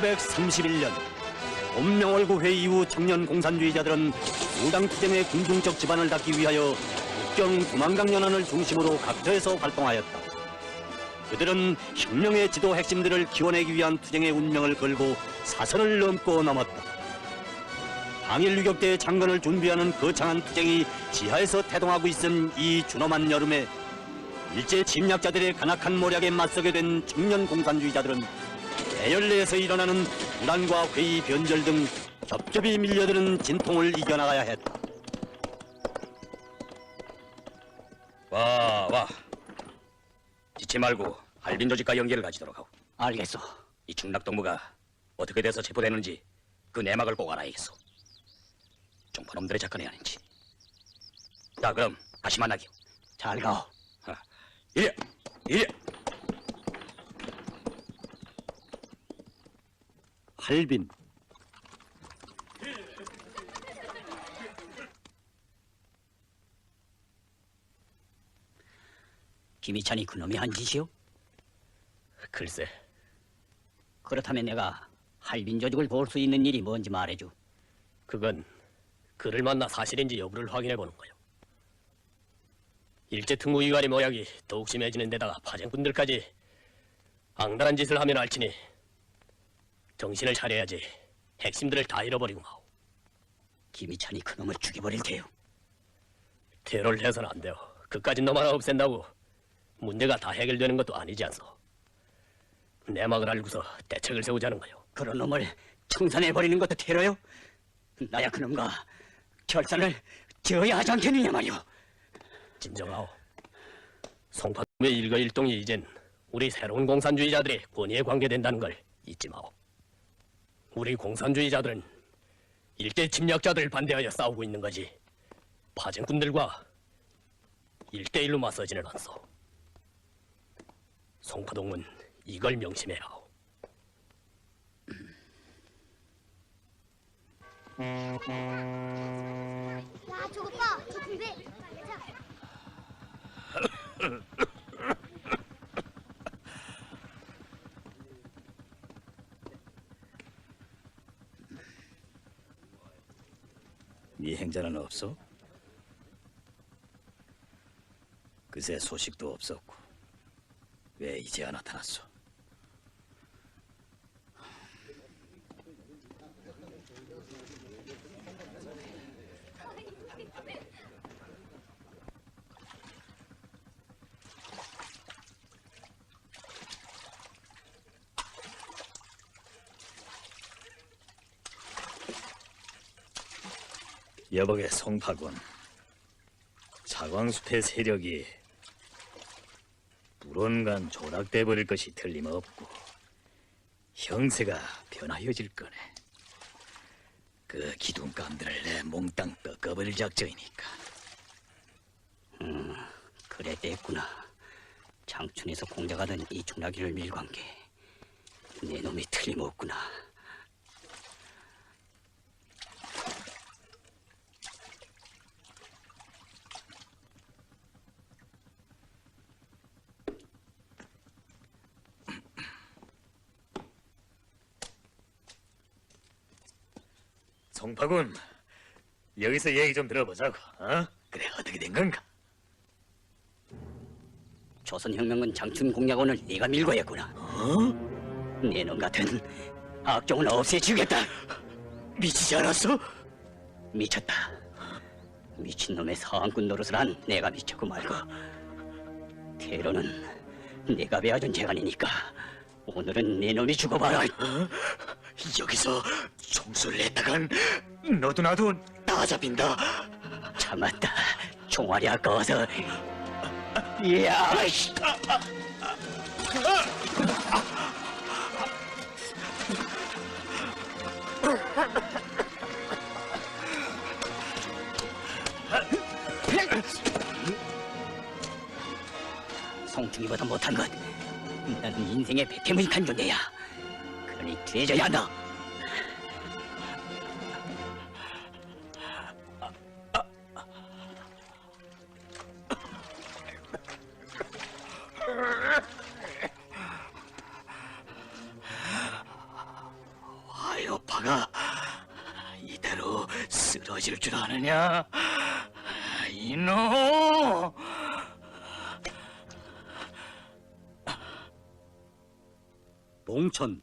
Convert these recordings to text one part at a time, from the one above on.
1931년 봄명월구 회의 이후 청년 공산주의자들은 무당투쟁의 궁중적 지반을 닫기 위하여 북경 두만강 연안을 중심으로 각처에서 활동하였다. 그들은 혁명의 지도 핵심들을 키워내기 위한 투쟁의 운명을 걸고 사선을 넘고 넘었다. 항일 유격 때 창건을 준비하는 거창한 투쟁이 지하에서 태동하고 있은 이 준엄한 여름에 일제 침략자들의 간악한 모략에 맞서게 된 청년 공산주의자들은 대열내에서 일어나는 불안과 회의, 변절 등 겹겹이 밀려드는 진통을 이겨나가야 했다. 와. 지치 말고 할빈 조직과 연계를 가지도록 하고. 알겠소. 이 충락동무가 어떻게 돼서 체포되는지 그 내막을 꼭 알아야겠어. 종파놈들의 작전이 아닌지. 자, 그럼 다시 만나기요. 잘 가오. 이래. 할빈. 김희찬이 그놈이 한 짓이요? 글쎄. 그렇다면 내가 할빈 조직을 도울 수 있는 일이 뭔지 말해줘. 그건 그를 만나 사실인지 여부를 확인해보는 거요. 일제특무위관의 모략이 더욱 심해지는 데다가 파생꾼들까지 앙달한 짓을 하면 알치니 정신을 차려야지. 핵심들을 다 잃어버리고 마오. 김희찬이 그놈을 죽여버릴 테요. 테러를 해서는 안 돼요. 그까진 놈 하나 없앤다고 문제가 다 해결되는 것도 아니지 않소. 내막을 알고서 대책을 세우자는 거요. 그런 놈을 청산해버리는 것도 테러요? 나야 그놈과 결산을 지어야 하지 않겠느냐 말이오. 진정하오. 송파동의 일거일동이 이젠 우리 새로운 공산주의자들의 권위에 관계된다는 걸 잊지 마오. 우리 공산주의자들은 일제 침략자들을 반대하여 싸우고 있는 거지 파생꾼들과 1대1로 맞서지는 않소. 송파동은 이걸 명심해야 하오. 야, 저거 봐. 저 굴배. 네 행자는 없어? 그새 소식도 없었고 왜 이제야 나타났어? 여복의 송파군 사광숲의 세력이 불온간 조락돼 버릴 것이 틀림없고 형세가 변하여질 거네. 그 기둥감들을 내 몽땅 꺾어버릴 작정이니까. 그래 됐구나. 장춘에서 공작하던 이 중라기를 밀고 한 게 내 놈이 틀림없구나. 송파군, 여기서 얘기 좀 들어보자고. 그래, 어떻게 된 건가? 조선혁명군 장춘 공작원을 네가 밀고 했구나. 네 놈 같은 악종은 없애주겠다. 미치지 않았어? 미쳤다. 미친놈의 사항꾼 노릇을 한 내가 미쳤고 말고, 테러는 내가 베어준 재간이니까 오늘은 네 놈이 죽어봐라. 여기서 총수를 냈다간 너도 나도 다 잡힌다. 참았다. 총알이 아까워서. 이야! 송충이보다 못한 것. 나는 인생의 백해무익한 존재야. 그러니 뒤져야 한다. 터질 줄 아느냐? 이놈! 봉천.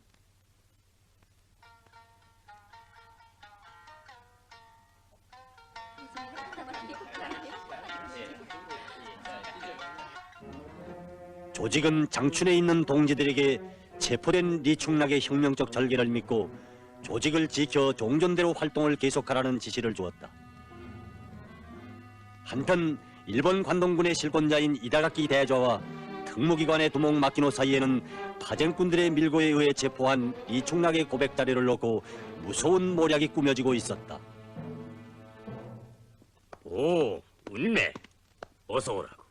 조직은 장춘에 있는 동지들에게 체포된 리충락의 혁명적 절개를 믿고 조직을 지켜 종전대로 활동을 계속하라는 지시를 주었다. 한편 일본 관동군의 실권자인 이다가키 대좌와 특무기관의 두목 마키노 사이에는 파쟁꾼들의 밀고에 의해 체포한 리충락의 고백 자료를 놓고 무서운 모략이 꾸며지고 있었다. 오, 운매. 어서 오라고.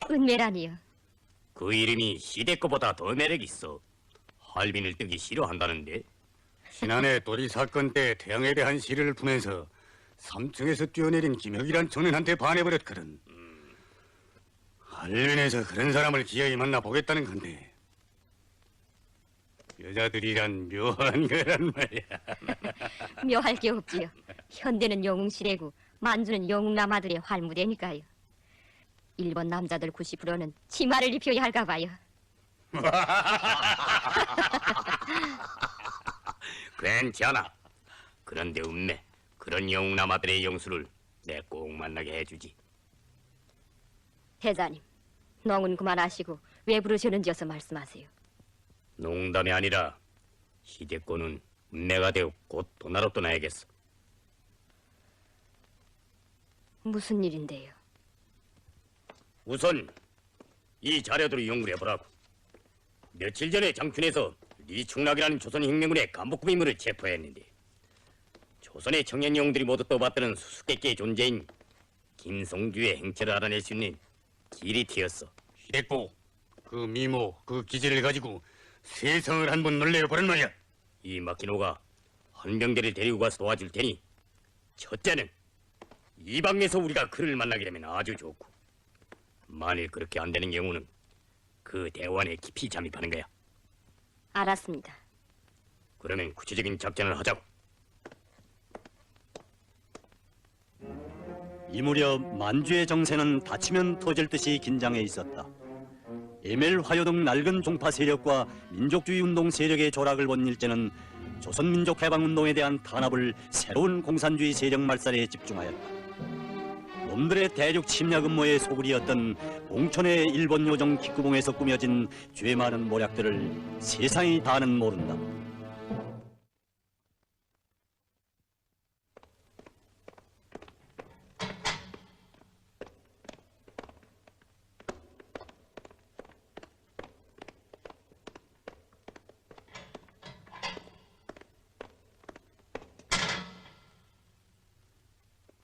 은매라니요. 그 이름이 시대 거보다 더 매력 있어. 할빈을 뜨기 싫어한다는데. 지난해 도리 사건 때 태양에 대한 시를 품면서 3층에서 뛰어내린 김혁이란 청년한테 반해버렸거든. 할빈에서 그런 사람을 기어이 만나 보겠다는 건데 여자들이란 묘한 거란 말이야. 묘할 게 없지요. 현대는 영웅시래고 만주는 영웅남아들의 활무대니까요. 일본 남자들 90%는 치마를 입혀야 할까 봐요. 괜찮아. 그런데 운매. 그런 영웅남아들의 영수를 내 꼭 만나게 해주지. 대장님, 농은 그만하시고 왜 부르셨는지 어서 말씀하세요. 농담이 아니라 시대권은 운매가 되어 곧 도나로 떠나야겠어. 무슨 일인데요? 우선 이 자료들을 연구를 해보라고. 며칠 전에 장춘에서 리충락이라는 조선혁명군의 간부급 인물을 체포했는데 조선의 청년 영웅들이 모두 떠받드는 수수께끼의 존재인 김성주의 행체를 알아낼 수 있는 길이 트였어. 됐고 그 미모 그 기질을 가지고 세상을 한번 놀래보란 말이야. 이 마키노가 헌병대를 데리고 가서 도와줄 테니 첫째는 이 방에서 우리가 그를 만나게 되면 아주 좋고, 만일 그렇게 안 되는 경우는 그 대원에 깊이 잠입하는 거야. 알았습니다. 그러면 구체적인 작전을 하자고. 이 무렵 만주의 정세는 다치면 터질 듯이 긴장해 있었다. 에멜 화요 등 낡은 종파 세력과 민족주의 운동 세력의 조락을 본 일제는 조선민족해방운동에 대한 탄압을 새로운 공산주의 세력 말살에 집중하였다. 놈들의 대륙 침략 음모의 소굴이었던 봉천의 일본 요정 기구봉에서 꾸며진 죄 많은 모략들을 세상이 다는 모른다.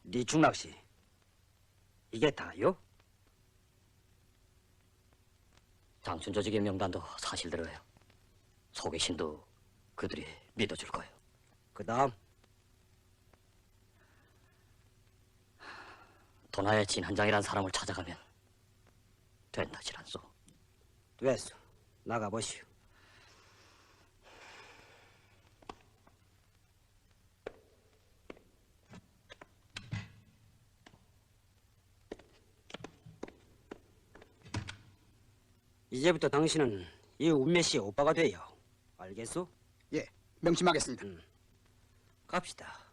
리충락 씨, 이게 다요? 장춘 조직의 명단도 사실대로예요. 속의신도 그들이 믿어줄 거예요. 그 다음 도나의 진한장이란 사람을 찾아가면 된다질 않소. 됐어, 나가보시오. 이제부터 당신은 이 운매 씨의 오빠가 돼요. 알겠소? 예, 명심하겠습니다. 갑시다.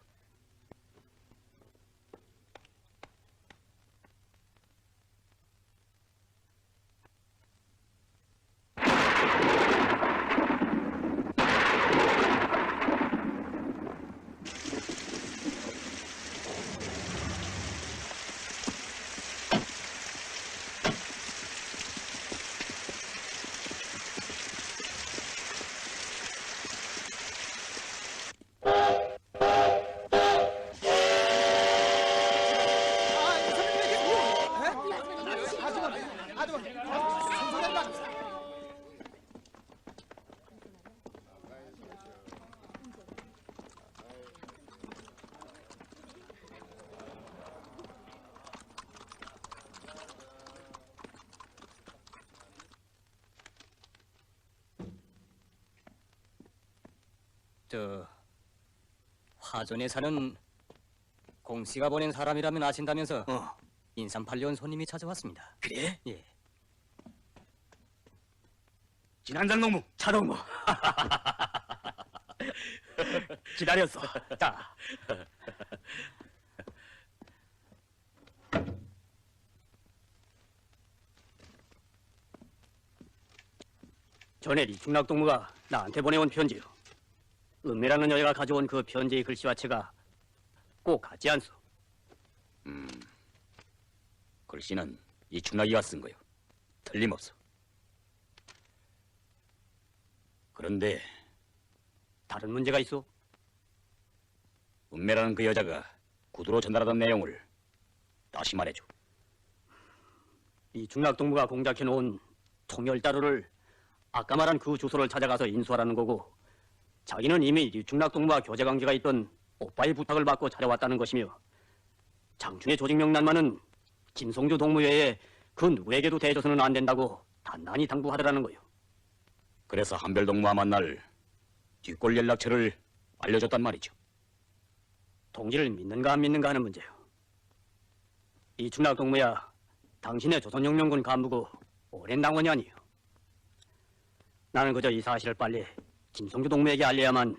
화전에 사는 공씨가 보낸 사람이라면 아신다면서 어. 인삼 팔려온 손님이 찾아왔습니다. 그래? 예. 진한장 농무. 차동무. 기다렸어. 자. 전에 리충락 동무가 나한테 보내온 편지요. 은매라는 여자가 가져온 그 편지의 글씨와 체가 꼭 같지 않소. 글씨는 이충락이가 쓴 거요. 틀림없어. 그런데 다른 문제가 있어? 은매라는 그 여자가 구두로 전달하던 내용을 다시 말해줘. 리충락 동무가 공작해 놓은 통열자루를 아까 말한 그 주소를 찾아가서 인수하라는 거고, 자기는 이미 리충락 동무와 교제 관계가 있던 오빠의 부탁을 받고 찾아왔다는 것이며, 장충의 조직 명단만은 김성주 동무 외에 그 누구에게도 대해줘서는 안 된다고 단단히 당부하더라는 거요. 그래서 한별 동무와 만날 뒷골 연락처를 알려줬단 말이죠. 동지를 믿는가 안 믿는가 하는 문제요. 이충락 동무야, 당신의 조선혁명군 간부고 오랜 당원이 아니요. 나는 그저 이 사실을 빨리 김성주 동무에게 알려야만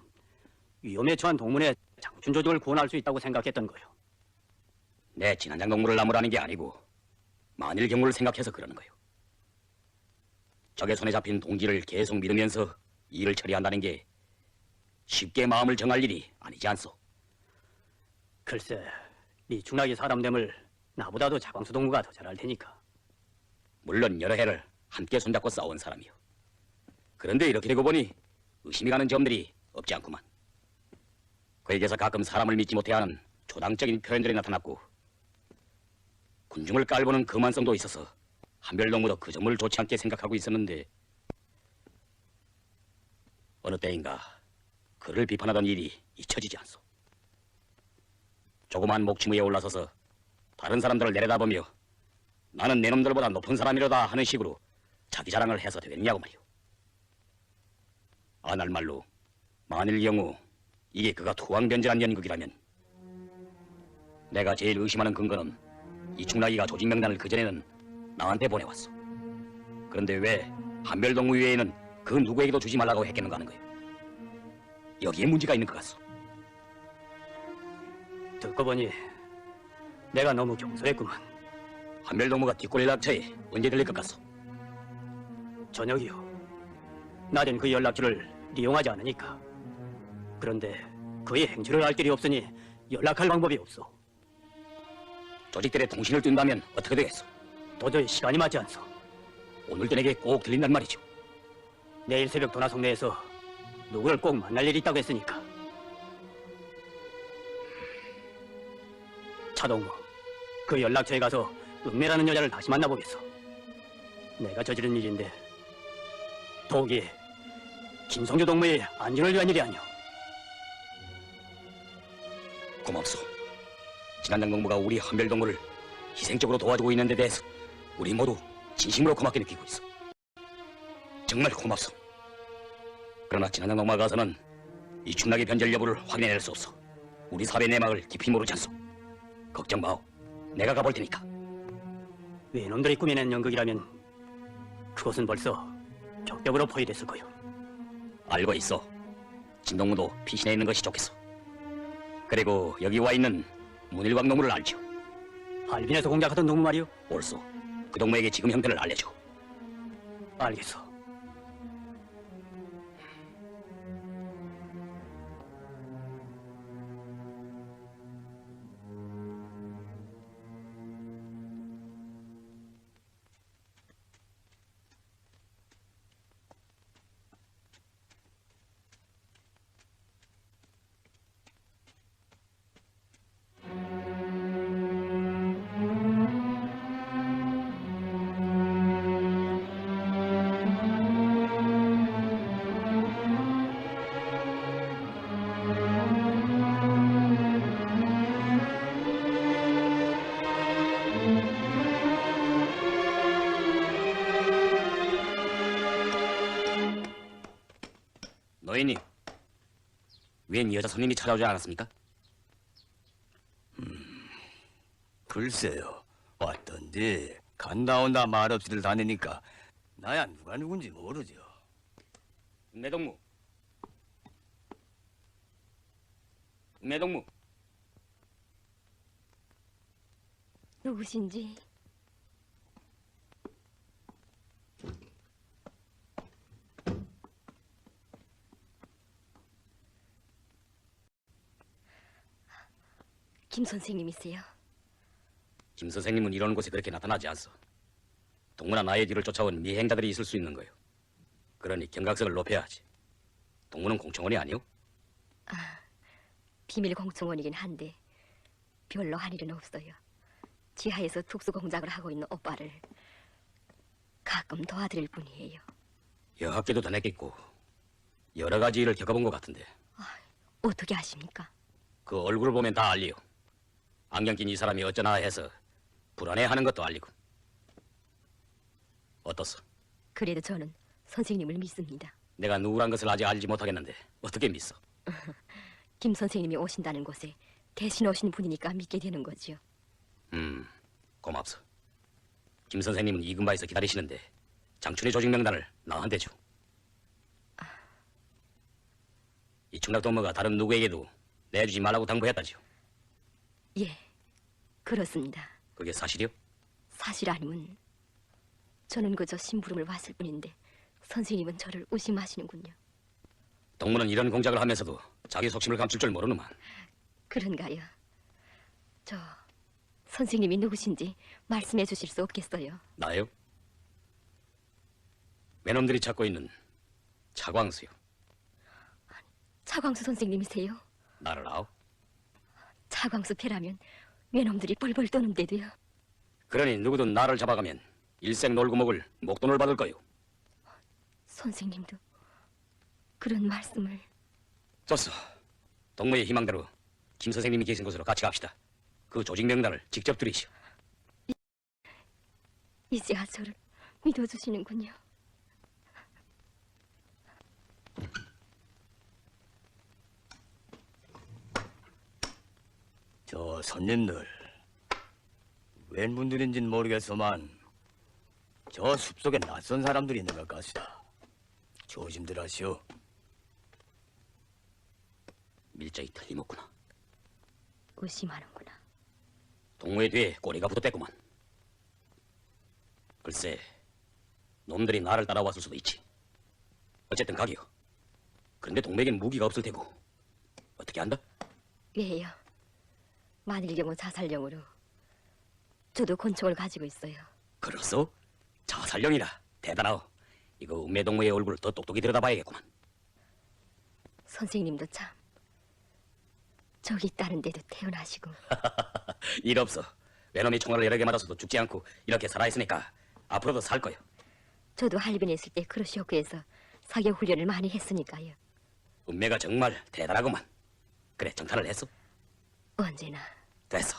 위험에 처한 동문의 장춘 조직을 구원할 수 있다고 생각했던 거요. 내 진한장 동무를 나무라는 게 아니고 만일 경우를 생각해서 그러는 거요. 적의 손에 잡힌 동지를 계속 믿으면서 일을 처리한다는 게 쉽게 마음을 정할 일이 아니지 않소. 글쎄, 이충락이 사람됨을 나보다도 자광수 동무가 더 잘 알 테니까. 물론 여러 해를 함께 손잡고 싸운 사람이요. 그런데 이렇게 되고 보니 의심이 가는 점들이 없지 않구만. 그에게서 가끔 사람을 믿지 못해 하는 조당적인 표현들이 나타났고, 군중을 깔보는 거만성도 있어서 한별 동무도 그 점을 좋지 않게 생각하고 있었는데, 어느 때인가 그를 비판하던 일이 잊혀지지 않소. 조그만 목치무에 올라서서 다른 사람들을 내려다보며 나는 내 놈들보다 높은 사람이로다 하는 식으로 자기 자랑을 해서 되겠냐고 말이오. 아날 말로 만일 경우 이게 그가 투항변절한 연극이라면 내가 제일 의심하는 근거는 이충락이가 조직 명단을 그전에는 나한테 보내왔어. 그런데 왜 한별 동무 외에는 그 누구에게도 주지 말라고 했겠는가 하는 거예요. 여기에 문제가 있는 것 같소. 듣고 보니 내가 너무 경솔했구만. 한별 동무가 뒷골 연락처에 언제 들릴 것 같소? 저녁이요. 낮엔 그 연락처를 이용하지 않으니까. 그런데 그의 행주를 알 길이 없으니 연락할 방법이 없어. 조직들의 통신을 뜬다면 어떻게 되겠소? 도저히 시간이 맞지 않소. 오늘 저녁에 꼭 들린단 말이죠. 내일 새벽 도나성 내에서 누구를 꼭 만날 일이 있다고 했으니까. 차동무, 그 연락처에 가서 은매라는 여자를 다시 만나보겠어. 내가 저지른 일인데 독이 김성주 동무의 안전을 위한 일이 아니오. 고맙소. 진한장 동무가 우리 한별 동무를 희생적으로 도와주고 있는 데 대해서 우리 모두 진심으로 고맙게 느끼고 있어. 정말 고맙소. 그러나 진한장 동무가 가서는 이충락의 변절 여부를 확인해낼 수 없어. 우리 사회 내막을 깊이 모르지 않소. 걱정 마오. 내가 가볼 테니까. 외놈들이 꾸며낸 연극이라면 그것은 벌써 격벽으로 포위됐을 거요. 알고 있어. 진동무도 피신해 있는 것이 좋겠어. 그리고 여기 와 있는 문일광 동무를 알죠. 할빈에서 공작하던 동무 말이요? 옳소. 그 동무에게 지금 형태를 알려줘. 알겠어. 노인님, 웬 여자 손님이 찾아오지 않았습니까? 글쎄요. 왔던지 간다 온다 말없이들 다니니까 나야 누가 누군지 모르죠. 매동무. 매동무. 누구신지. 김 선생님이세요? 김 선생님은 이런 곳에 그렇게 나타나지 않소. 동무나 나의 뒤를 쫓아온 미행자들이 있을 수 있는 거요. 그러니 경각성을 높여야 하지. 동무는 공청원이 아니오? 비밀 공청원이긴 한데 별로 할 일은 없어요. 지하에서 특수 공작을 하고 있는 오빠를 가끔 도와드릴 뿐이에요. 여학기도 다녔겠고 여러 가지 일을 겪어본 것 같은데 어떻게 아십니까? 그 얼굴을 보면 다 알리요. 안경 낀 이 사람이 어쩌나 해서 불안해하는 것도 알리고. 어떻소? 그래도 저는 선생님을 믿습니다. 내가 누구란 것을 아직 알지 못하겠는데 어떻게 믿어? 김 선생님이 오신다는 곳에 대신 오신 분이니까 믿게 되는 거지요. 고맙소. 김 선생님은 이근바에서 기다리시는데 장춘의 조직 명단을 나한테 줘. 이 충락동무가 다른 누구에게도 내주지 말라고 당부했다지요. 예, 그렇습니다. 그게 사실이요? 사실 아니면 저는 그저 심부름을 왔을 뿐인데 선생님은 저를 의심하시는군요. 동무는 이런 공작을 하면서도 자기 속심을 감출 줄 모르는만. 그런가요? 저 선생님이 누구신지 말씀해 주실 수 없겠어요? 나요? 매놈들이 찾고 있는 차광수요. 차광수 선생님이세요? 나를 아오? 차광수 패라면 외놈들이 뻘뻘 떠는데도요. 그러니 누구든 나를 잡아가면 일생 놀고 먹을 목돈을 받을 거요. 선생님도 그런 말씀을... 좋소. 동무의 희망대로 김 선생님이 계신 곳으로 같이 갑시다. 그 조직 명단을 직접 드리시오. 이제야 저를 믿어주시는군요. 저 손님들 웬 분들인진 모르겠소만 저 숲속에 낯선 사람들이 있는 것 같시다. 조심들 하시오. 밀정이 틀림없구나. 의심하는구나. 동무의 뒤에 꼬리가 붙었댔구만. 글쎄, 놈들이 나를 따라왔을 수도 있지. 어쨌든 가기요. 그런데 동무에겐 무기가 없을 테고 어떻게 한다? 왜요? 만일 경우 자살령으로 저도 권총을 가지고 있어요. 그렇소? 자살령이라 대단하오. 이거 운매동무의 얼굴을 더 똑똑히 들여다봐야겠구만. 선생님도 참 저기 있다는데도 태어나시고. 일 없어. 외놈이 총알을 여러 개 맞아서도 죽지 않고 이렇게 살아있으니까 앞으로도 살 거요. 저도 할빈에 있을 때 크루시오크에서 사격 훈련을 많이 했으니까요. 운매가 정말 대단하구만. 그래, 정탄을 했어? 언제나. 됐어.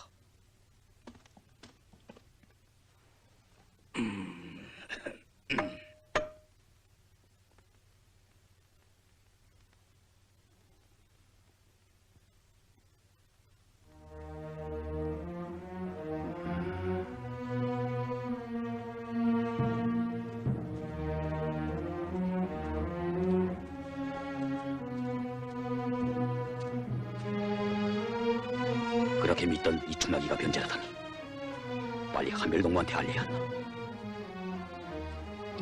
그렇게 믿던 이 충나기가 변제하다니. 빨리 한별동무한테 알려야 한다.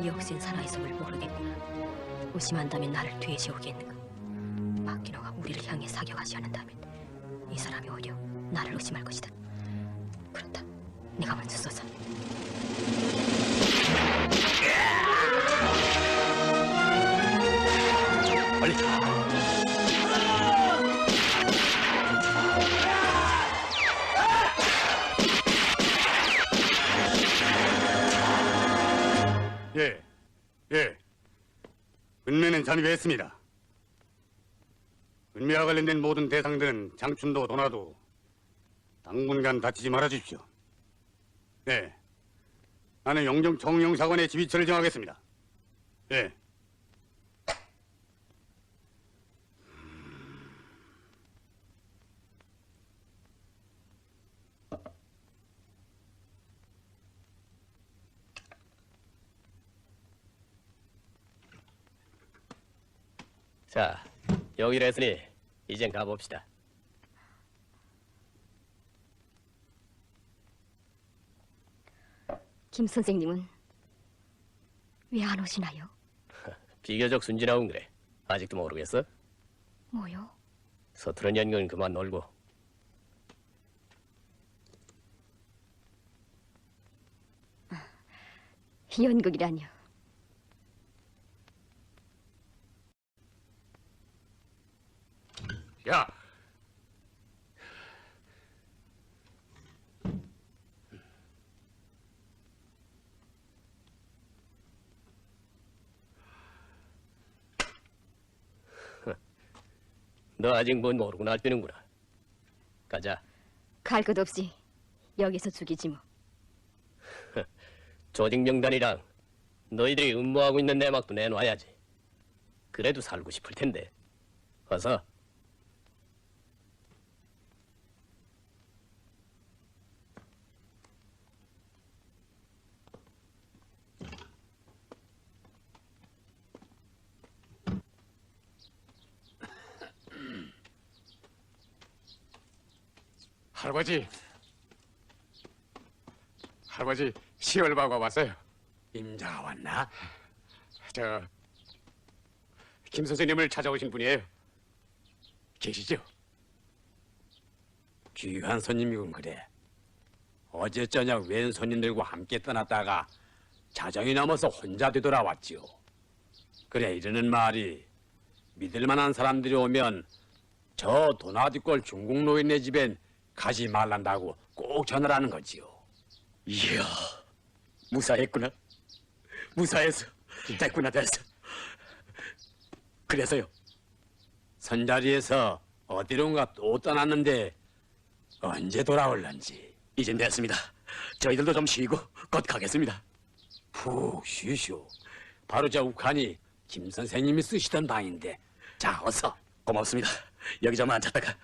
역시 살아있음을 모르겠구나. 의심한다면 나를 뒤에 세우겠는가. 마키노가 우리를 향해 사격하지 않는다면 이 사람이 오히려 나를 의심할 것이다. 그렇다. 내가 먼저 쏘자. 빨리. 예. 은매는 잠입했습니다. 은매와 관련된 모든 대상들은 장춘도 도나도 당분간 다치지 말아 주십시오. 네. 나는 영정 정영사관의 지휘처를 정하겠습니다. 예. 자, 여기로 했으니 이젠 가봅시다. 김 선생님은 왜 안 오시나요? 비교적 순진하군 그래. 아직도 모르겠어? 뭐요? 서투른 연극은 그만 놀고 연극이라뇨. 야, 너 아직 뭔 모르고 날뛰는구나. 가자. 갈 것 없이 여기서 죽이지 뭐. 조직 명단이랑 너희들이 음모하고 있는 내막도 내놔야지. 그래도 살고 싶을 텐데. 어서. 할아버지 시월바가 왔어요. 임자가 왔나? 저 김 선생님을 찾아오신 분이에요. 계시죠? 귀한 손님이군 그래. 어제 저녁 웬 손님들과 함께 떠났다가 자정이 넘어서 혼자 되돌아왔지요. 그래 이러는 말이 믿을 만한 사람들이 오면 저 도나디골 중국 노인네 집엔 가지 말란다고 꼭 전하라는 거지요. 이야, 무사했구나. 무사해서 됐구나 됐어. 그래서요. 선자리에서 어디론가 또 떠났는데 언제 돌아올런지. 이젠 됐습니다. 저희들도 좀 쉬고 곧 가겠습니다. 푹 쉬쇼. 바로 저 욱하니 김 선생님이 쓰시던 방인데. 자 어서. 고맙습니다. 여기 좀 앉았다가.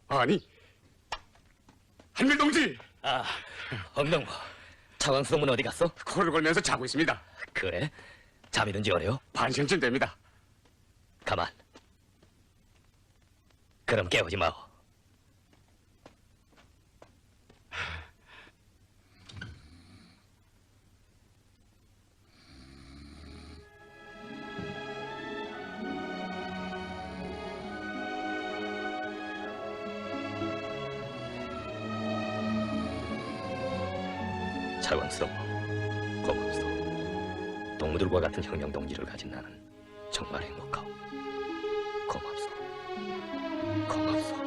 아니, 한밀 동지 아, 엄명보. 차광수동은 어디 갔어? 코를 골면서 자고 있습니다. 그래? 잠이 든지 어려? 반시간쯤 됩니다. 가만. 그럼 깨우지 마오. 차광수동, 고맙소. 동무들과 같은 혁명 동지를 가진 나는 정말 행복하오. 고맙소. 고맙소.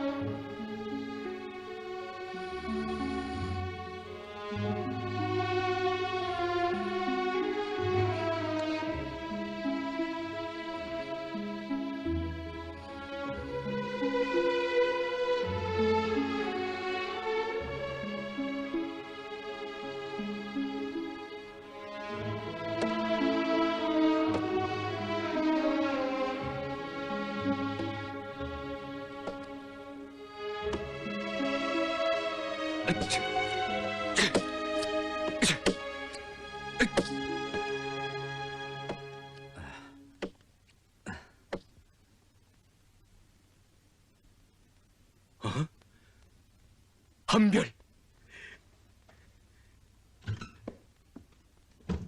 한별.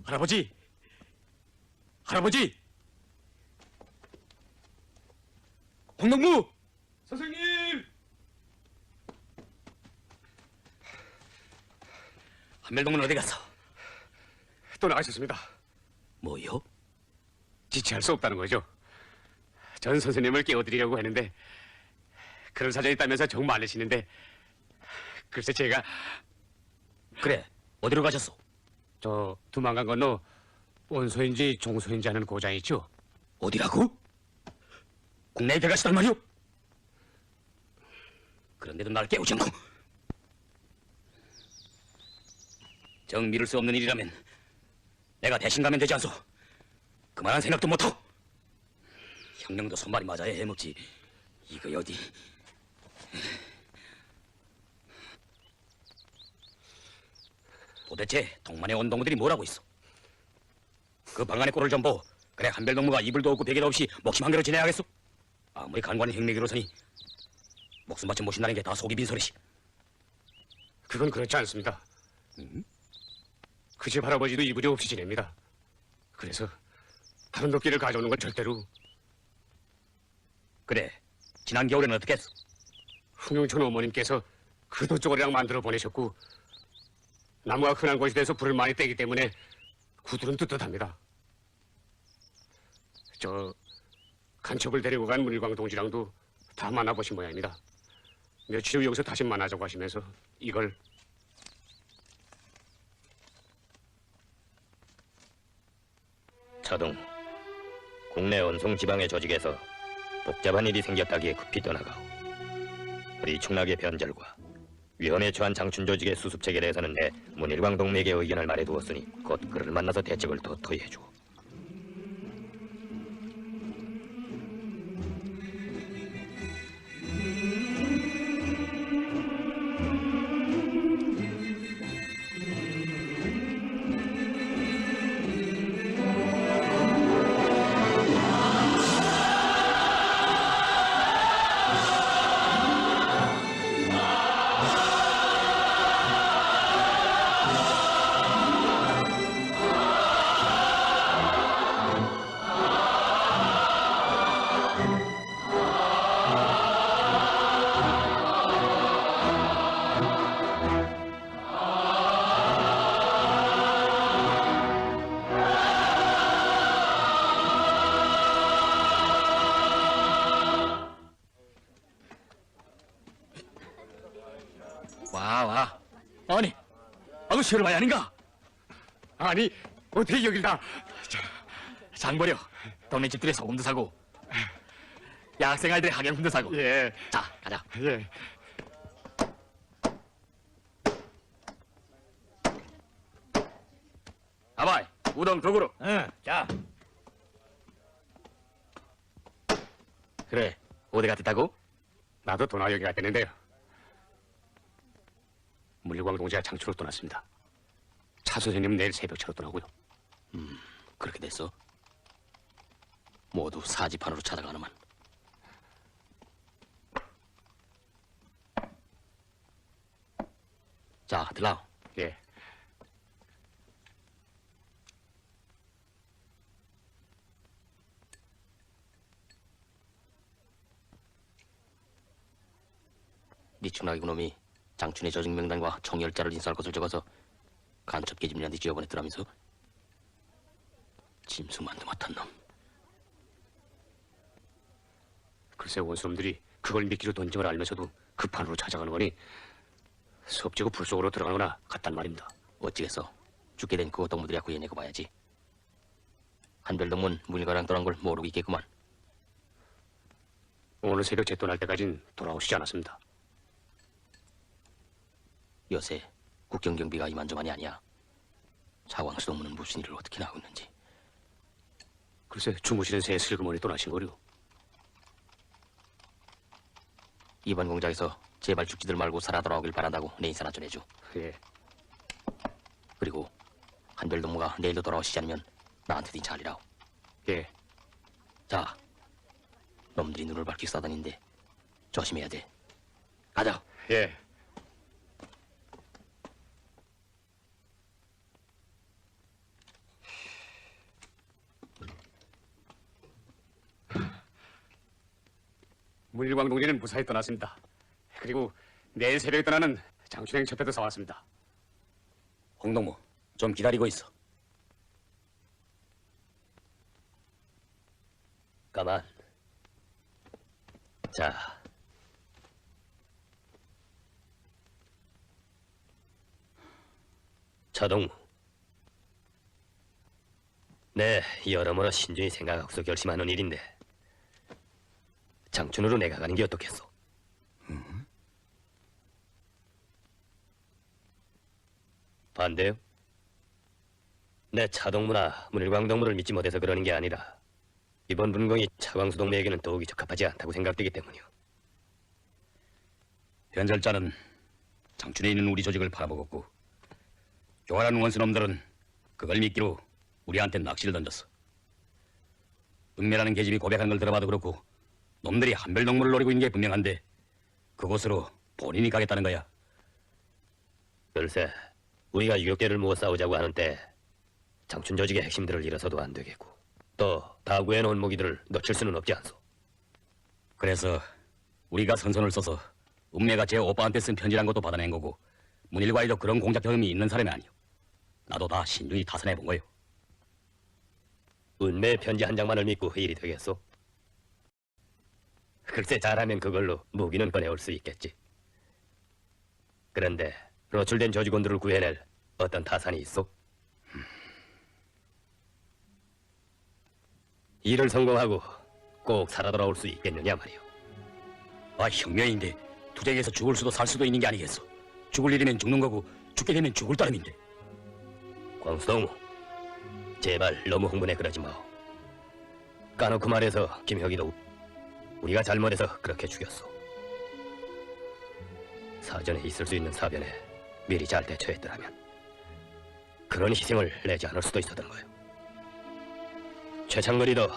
할아버지. 할아버지. 홍동무. 선생님! 한별동문 어디 갔어? 또 나가셨습니다. 뭐요? 지체할 수 없다는 거죠. 전 선생님을 깨워드리려고 했는데 그런 사정이 있다면서 정 많으시는데 글쎄 제가 그래, 어디로 가셨어? 저 두만강 건너 원소인지 종소인지 하는 고장 있죠? 어디라고? 국내에 들어가시단 말이오? 그런데도 날 깨우지 않고. 정 미룰 수 없는 일이라면 내가 대신 가면 되지 않소? 그만한 생각도 못하고. 형령도 손발이 맞아야 해먹지. 이거 어디? 도대체 동만에 온 동무들이 뭐라고 있어? 그 방 안에 꼴을 좀 보. 그래 한별 동무가 이불도 없고 베개도 없이 목숨 한 개로 지내야겠어? 아무리 간관이 행맥이로서니 목숨 바쳐 모신다는 게 다 속이 빈 소리지. 그건 그렇지 않습니다. 그 집 할아버지도 이불이 없이 지냅니다. 그래서 다른 도끼를 가져오는 건 절대로. 그래 지난 겨울에는 어떻게 했어? 흥용천 어머님께서 그 돛조각이랑 만들어 보내셨고 나무가 흔한 곳이 돼서 불을 많이 떼기 때문에 구들은 뜨뜻합니다. 저 간첩을 데리고 간 문일광 동지랑도 다 만나보신 모양입니다. 며칠 후 여기서 다시 만나자고 하시면서 이걸 차동, 국내 원송 지방의 조직에서 복잡한 일이 생겼다기에 급히 떠나가오. 리충락의 변절과 위험에 처한 장춘 조직의 수습 체계에 대해서는 내 문일광 동맥의 의견을 말해두었으니 곧 그를 만나서 대책을 도토히 해주오. 와. 아니, 아저씨를 봐야 아닌가? 아니 어떻게 여길 다 장버려. 동네 집들의 소금도 사고, 야학생 아이들의 학용품도 사고. 예. 자, 가자. 예. 아바이, 우동 두 그릇. 자, 그래, 어디 갔다고? 나도 도나여기 갔다는데요. 문일광 동지가 장춘으로 떠났습니다. 차 선생님은 내일 새벽차로 떠나고요. 그렇게 됐어? 모두 사지판으로 찾아가는만. 자, 들라. 예. 리충락이 그놈이 장춘의 조직 명단과 총 10자를 인수할 것을 적어서 간첩 계집년한테 지어보냈더라면서? 짐승만도 못한 놈. 글쎄 원수놈들이 그걸 미끼로 던진 걸 알면서도 그 판으로 찾아가는 거니 섭지고 불 속으로 들어가거나 같단 말입니다. 어찌겠어. 죽게 된 그 동무들이야 구해내고 봐야지. 한별동문 문일가랑 떠난 걸 모르고 있겠구만. 오늘 새벽 재떠날 때까진 돌아오시지 않았습니다. 요새 국경경비가 이만저만이 아니야. 사왕수 동무는 무슨 일을 어떻게 하고 있는지. 글쎄 주무시는 새에 슬그머니 떠나신 거요. 이번 공작에서 제발 죽지들 말고 살아 돌아오길 바란다고 내 인사나 전해줘. 예. 그리고 한별 동무가 내일도 돌아오시지 않으면 나한테도 인사하리라오. 예. 자, 놈들이 눈을 밝히 싸다니는데 조심해야 돼. 가자. 예. 문일광 동지는 무사히 떠났습니다. 그리고 내일 새벽에 떠나는 장춘행 첩회도 사왔습니다. 홍동무, 좀 기다리고 있어. 가만. 자, 차동무. 네, 여러모로 신중히 생각하고서 결심하는 일인데 장춘으로 내가 가는 게 어떻겠소? 반대요? 내 차동무나 문일광 동무를 믿지 못해서 그러는 게 아니라 이번 분공이 차광수 동매에게는 더욱이 적합하지 않다고 생각되기 때문이오. 변절자는 장춘에 있는 우리 조직을 팔아먹었고 교활한 원수놈들은 그걸 미끼로 우리한테 낚시를 던졌어. 은매라는 계집이 고백한 걸 들어봐도 그렇고 놈들이 한별동무를 노리고 있는 게 분명한데 그곳으로 본인이 가겠다는 거야. 글쎄, 우리가 유격대를 모아 싸우자고 하는 때 장춘 조직의 핵심들을 잃어서도 안 되겠고 또 다구에 놓은 무기들을 놓칠 수는 없지 않소. 그래서 우리가 선선을 써서 은매가 제 오빠한테 쓴 편지란 것도 받아낸 거고 문일과에도 그런 공작 경험이 있는 사람이 아니오. 나도 다 신중히 타산해 본 거요. 은매의 편지 한 장만을 믿고 일이 되겠소? 글쎄, 잘하면 그걸로 무기는 꺼내올 수 있겠지. 그런데 노출된 조직원들을 구해낼 어떤 타산이 있소? 일을 성공하고 꼭 살아 돌아올 수 있겠느냐 말이오. 아, 혁명인데 투쟁에서 죽을 수도 살 수도 있는 게 아니겠어. 죽을 일이면 죽는 거고 죽게 되면 죽을 따름인데. 광수동무, 제발 너무 흥분해 그러지 마오. 까놓고 말해서 김혁이도 우리가 잘못해서 그렇게 죽였어. 사전에 있을 수 있는 사변에 미리 잘 대처했더라면 그런 희생을 내지 않을 수도 있었던 거예요. 최창건이도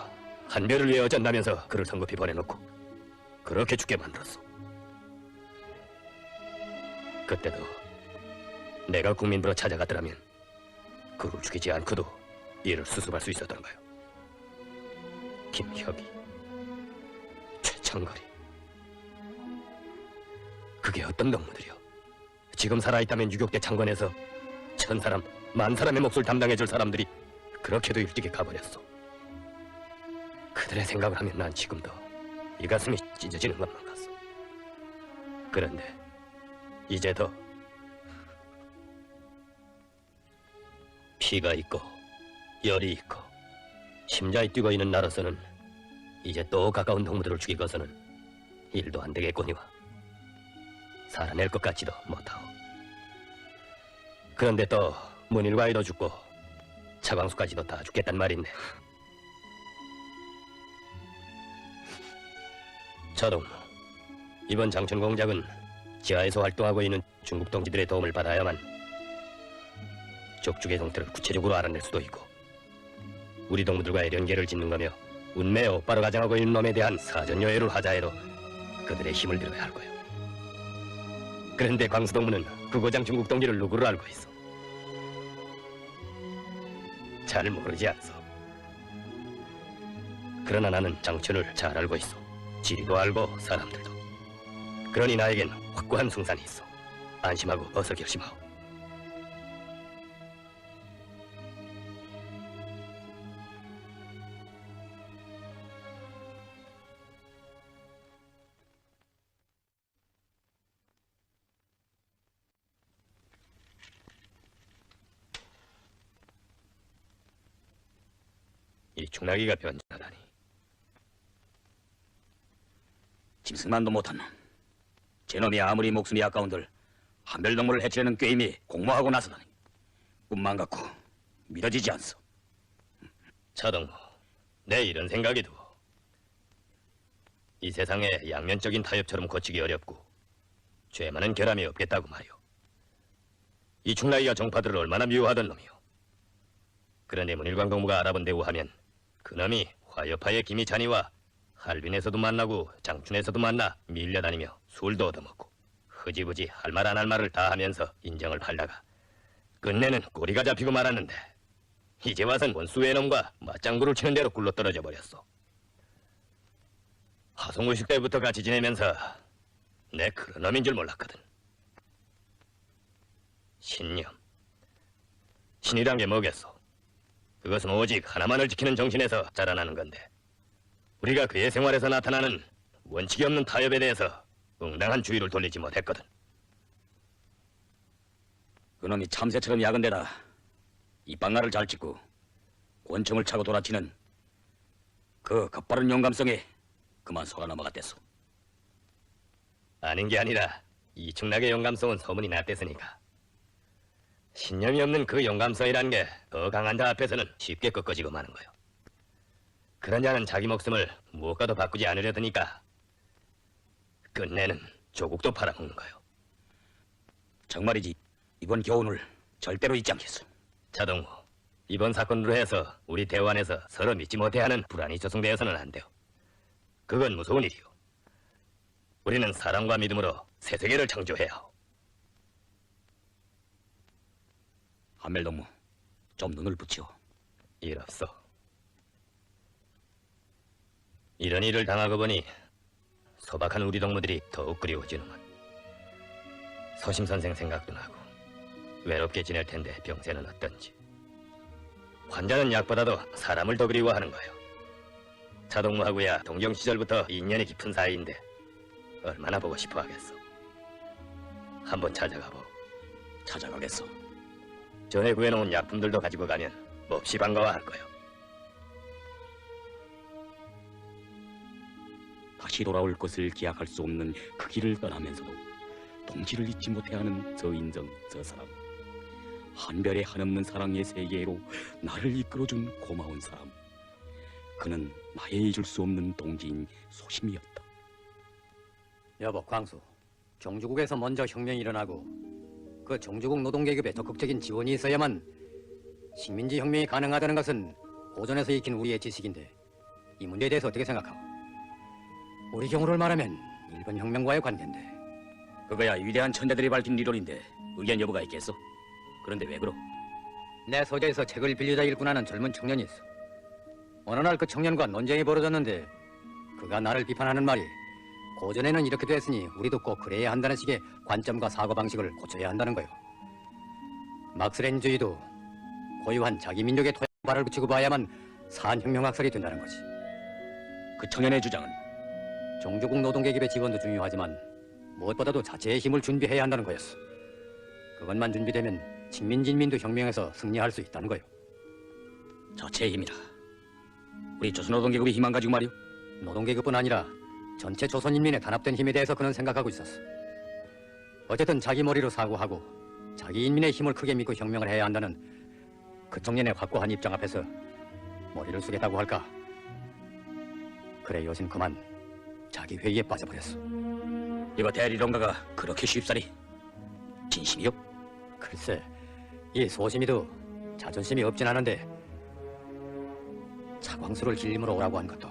한별을 위해 어쩐다면서 그를 성급히 보내놓고 그렇게 죽게 만들었어. 그때도 내가 국민부로 찾아갔더라면 그를 죽이지 않고도 일을 수습할 수 있었던 거예요. 김혁이, 최창거리, 그게 어떤 놈들이요? 지금 살아있다면 유격대 창건에서 1000사람, 10,000사람의 몫을 담당해줄 사람들이 그렇게도 일찍이 가버렸어. 그들의 생각을 하면 난 지금도 이 가슴이 찢어지는 것만 같소. 그런데 이제 더 피가 있고 열이 있고 심장이 뛰고 있는 나로서는 이제 또 가까운 동무들을 죽이고서는 일도 안 되겠거니와 살아낼 것 같지도 못하오. 그런데 또 문일과이도 죽고 차광수까지도 다 죽겠단 말인데. 차동무, 이번 장춘 공작은 지하에서 활동하고 있는 중국 동지들의 도움을 받아야만 적중의 동태를 구체적으로 알아낼 수도 있고 우리 동무들과의 연계를 짓는 거며 운매에 오빠로 가장하고 있는 놈에 대한 사전 요해를 하자 해도 그들의 힘을 들어야 할 거예요. 그런데 광수 동무는 그 고장 중국 동지를 누구로 알고 있어? 잘 모르지 않소. 그러나 나는 장춘을 잘 알고 있어. 지리도 알고 사람들도. 그러니 나에겐 확고한 승산이 있어. 안심하고 어서 결심하오. 이 충나기가 변전하다니. 짐승만도 못한 놈. 제놈이 아무리 목숨이 아까운들 한별동무를 해치려는 꾀임이 공모하고 나서다니. 꿈만 같고 믿어지지 않소. 차동무, 내 이런 생각이 두고 이 세상에 양면적인 타협처럼 고치기 어렵고 죄 많은 결함이 없겠다고 말이오. 이 충나기가 정파들을 얼마나 미워하던 놈이오. 그런데 문일광 동무가 알아본 대우 하면 그놈이 화여파의 김희찬이와 할빈에서도 만나고 장춘에서도 만나 밀려다니며 술도 얻어먹고 흐지부지 할 말 안 할 말을 다 하면서 인정을 팔다가 끝내는 꼬리가 잡히고 말았는데 이제 와선 원수의 놈과 맞장구를 치는 대로 굴러 떨어져 버렸어. 하송우식 때부터 같이 지내면서 내 그런 놈인 줄 몰랐거든. 신념. 신이란 게 뭐겠어? 그것은 오직 하나만을 지키는 정신에서 자라나는 건데 우리가 그의 생활에서 나타나는 원칙이 없는 타협에 대해서 응당한 주의를 돌리지 못했거든. 그놈이 참새처럼 야근대다 이방나를 잘 찍고 권총을 차고 돌아치는 그 겁바른 용감성에 그만 속아 넘어갔댔소. 아닌 게 아니라 이 충락의 용감성은 소문이 났댔으니까. 신념이 없는 그 용감성이란 게 더 강한 자 앞에서는 쉽게 꺾어지고 마는 거요. 그런 자는 자기 목숨을 무엇과도 바꾸지 않으려 드니까 끝내는 조국도 팔아먹는 거요. 정말이지 이번 교훈을 절대로 잊지 않겠소. 차동무, 이번 사건으로 해서 우리 대원에서 서로 믿지 못해하는 불안이 조성되어서는 안 돼요. 그건 무서운 일이요. 우리는 사랑과 믿음으로 새 세계를 창조해야 하오. 한멜동무, 좀 눈을 붙여. 일 없어. 이런 일을 당하고 보니 소박한 우리 동무들이 더욱 그리워지는군. 서심 선생 생각도 나고 외롭게 지낼 텐데 병세는 어떤지. 환자는 약보다도 사람을 더 그리워하는 거요. 차동무하고야 동경 시절부터 인연이 깊은 사이인데 얼마나 보고 싶어 하겠어. 한번 찾아가보. 찾아가겠소. 전에 구해놓은 약품들도 가지고 가면 몹시 반가워할 거요. 다시 돌아올 것을 기약할 수 없는 그 길을 떠나면서도 동지를 잊지 못해하는 저 인정, 저 사람. 한별의 한없는 사랑의 세계로 나를 이끌어준 고마운 사람. 그는 나의 잊을 수 없는 동지인 소심이었다. 여보, 광수. 종주국에서 먼저 혁명이 일어나고 그 종주국 노동계급에 적극적인 지원이 있어야만 식민지 혁명이 가능하다는 것은 고전에서 익힌 우리의 지식인데 이 문제에 대해서 어떻게 생각하오? 우리 경우를 말하면 일본 혁명과의 관계인데. 그거야 위대한 천재들이 밝힌理論인데 의견 여부가 있겠어? 그런데 왜 그러? 내 서재에서 책을 빌리다 읽고 나는 젊은 청년이 있어. 어느 날 그 청년과 논쟁이 벌어졌는데 그가 나를 비판하는 말이 고전에는 이렇게 됐으니 우리도 꼭 그래야 한다는 식의 관점과 사고방식을 고쳐야 한다는 거요. 막스레닌주의도 고유한 자기 민족의 토양에 발을 붙이고 봐야만 산혁명학설이 된다는 거지. 그 청년의 주장은 종주국 노동계급의 지원도 중요하지만 무엇보다도 자체의 힘을 준비해야 한다는 거였어. 그것만 준비되면 식민지인민도 혁명에서 승리할 수 있다는 거요. 자체의 힘이라. 우리 조선노동계급의 힘만 가지고 말이오. 노동계급뿐 아니라 전체 조선인민의 단합된 힘에 대해서 그는 생각하고 있었어. 어쨌든 자기 머리로 사고하고 자기 인민의 힘을 크게 믿고 혁명을 해야 한다는 그 청년의 확고한 입장 앞에서 머리를 숙였다고 할까? 그래, 요즘 그만 자기 회의에 빠져버렸어. 이거 대리론가가 그렇게 쉽사리 진심이요? 글쎄, 이 소심이도 자존심이 없진 않은데 차광수를 길림으로 오라고 한 것도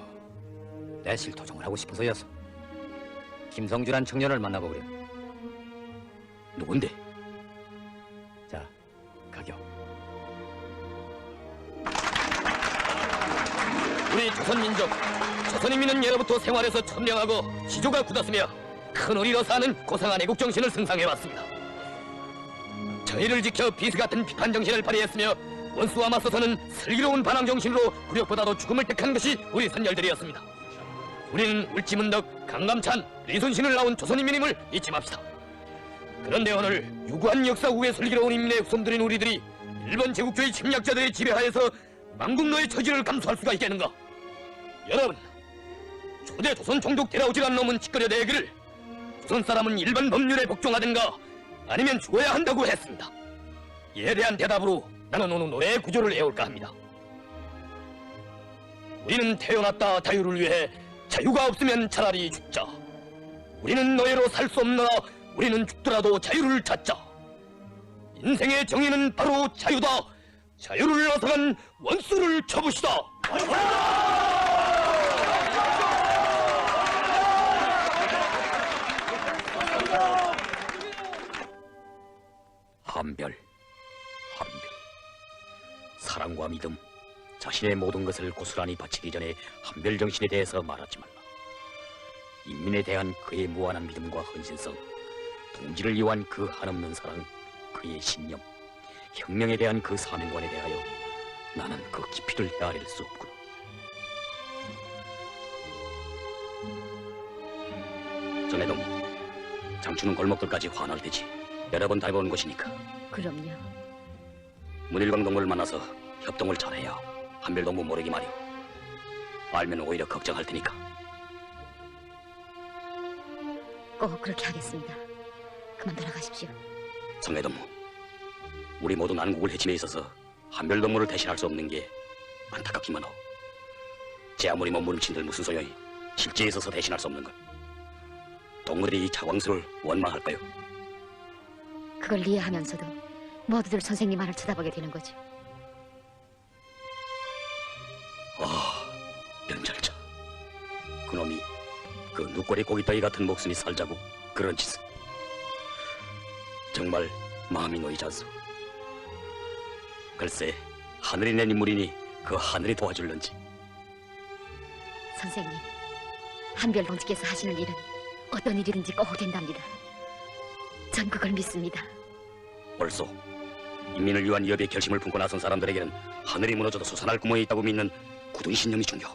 내 실토종을 하고 싶어서였어. 김성주란 청년을 만나고 그래. 누군데? 자, 가격. 우리 조선민족, 조선인민은 예로부터 생활에서 천명하고 지조가 굳었으며 큰 우리로 사는 고상한 애국 정신을 승상해왔습니다. 저희를 지켜 비스 같은 비판 정신을 발휘했으며 원수와 맞서서는 슬기로운 반항 정신으로 굴욕보다도 죽음을 택한 것이 우리 선열들이었습니다. 우리는 울지문덕, 강감찬, 리순신을 낳은 조선인민임을 잊지 맙시다. 그런데 오늘 유구한 역사 후에 슬기로운 인민의 후손들인 우리들이 일본 제국주의 침략자들의 지배하에서 망국노의 처지를 감수할 수가 있겠는가? 여러분, 초대 조선 총독 데려오질 않은 놈은 짓거려 내기를 조선 사람은 일반 법률에 복종하든가 아니면 죽어야 한다고 했습니다. 이에 대한 대답으로 나는 오늘 노래의 구조를 외울까 합니다. 우리는 태어났다 자유를 위해 자유가 없으면 차라리 죽자. 우리는 노예로 살 수 없나 우리는 죽더라도 자유를 찾자. 인생의 정의는 바로 자유다. 자유를 앗아간 원수를 쳐부시다. 한별. 사랑과 믿음, 자신의 모든 것을 고스란히 바치기 전에 한별 정신에 대해서 말하지 말라. 인민에 대한 그의 무한한 믿음과 헌신성, 동지를 위한 그 한없는 사랑, 그의 신념, 혁명에 대한 그 사명관에 대하여 나는 그 깊이를 헤아릴 수 없구나. 전해동, 장추는 골목들까지 환호할 테지. 여러 번 다녀본 곳이니까. 그럼요. 문일광 동무를 만나서 협동을 잘해야 한별 동무 모르기 말이오. 알면 오히려 걱정할 테니까. 꼭 그렇게 하겠습니다. 그만 돌아가십시오. 성해 동무, 우리 모두 난국을 해침에 있어서 한별 동무를 대신할 수 없는 게 안타깝기만 하오. 제 아무리 몸부림친들 무슨 소용이 실제에 있어서 대신할 수 없는 것. 동무들이 이 자광수를 원망할까요? 그걸 이해하면서도 모두들 선생님만을 쳐다보게 되는 거지. 변절자. 그놈이 그 누꼬리 고깃덩이 같은 목숨이 살자고 그런 짓을. 정말 마음이 놓이지 않소. 글쎄 하늘이 낸 인물이니 그 하늘이 도와줄런지. 선생님, 한별동지께서 하시는 일은 어떤 일이든지 꼭 된답니다. 전 그걸 믿습니다. 옳소. 인민을 위한 위협의 결심을 품고 나선 사람들에게는 하늘이 무너져도 솟아날 구멍이 있다고 믿는 굳은 신념이 중요.